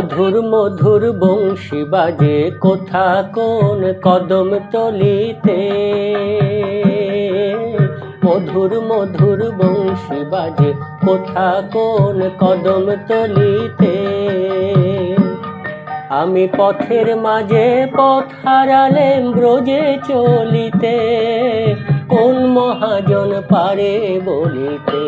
মধুর মধুর বংশী বাজে কোথা কোন কদম তলিতে। মধুর মধুর বংশী বাজে কোথা কোন কদম তলিতে। আমি পথের মাঝে পথ হারালেম ব্রজে চলিতে, কোন মহাজন পারে বলিতে।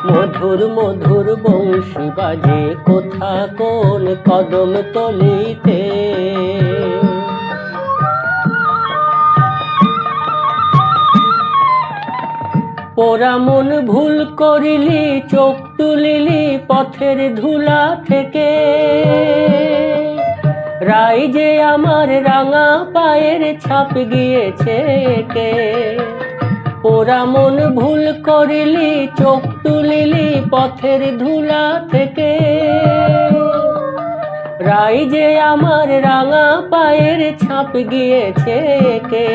মধুর মধুর বংশী বাজে কোথা কোন কদম তলিতে। পোড়া মন ভুল করিলি, চোখ তুলিলি পথের ধুলা থেকে। রাই যে আমার রাঙা পায়ের ছাপ গিয়েছে কে। পোড়া মন ভুল করিলি, চোখ তুলিলি পথের ধুলা থেকে। রাই যে আমার রাঙা পায়ের ছাপ গিয়েছে কে।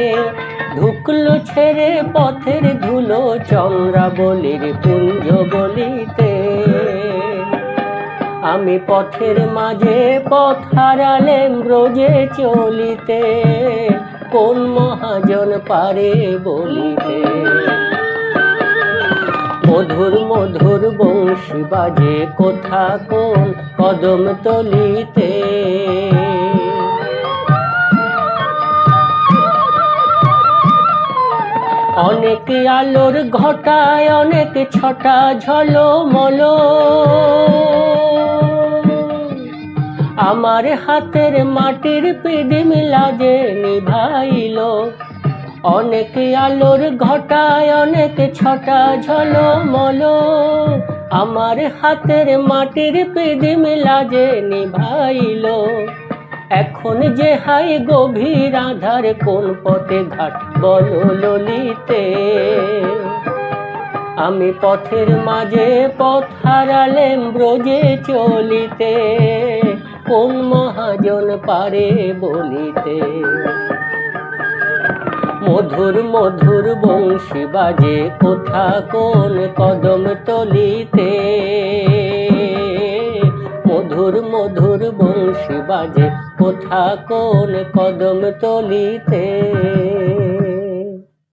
ঢুকলো ছেড়ে পথের ধুলো চন্দ্রাবলীর পুঞ্জ গলিতে। আমি পথের মাঝে পথ হারালেম ব্রজে চলিতে, কোন মহাজন পারে বলিতে। মধুর মধুর বংশী বাজে কোথা কোন কদম তলিতে। অনেক আলোর ঘটায় অনেক ছটা ঝলমল, আমার হাতের মাটির পিদিম লাজে নিভাইল। অনেক আলোর ঘটায় অনেক ছটা ঝলমল, আমার হাতের মাটির পিদিম লাজে নিভাইল। এখন যে হাই গভীর আধার, কোন পথে ঘাট বলো ললিতে। আমি পথের মাঝে পথ হারালেম ব্রজে চলিতে, কোন মহাজন পারে বলিতে। মধুর মধুর বংশী বাজে কোথা কোন কদম তলিতে। মধুর মধুর বংশী বাজে কোথা কোন কদম তলিতে।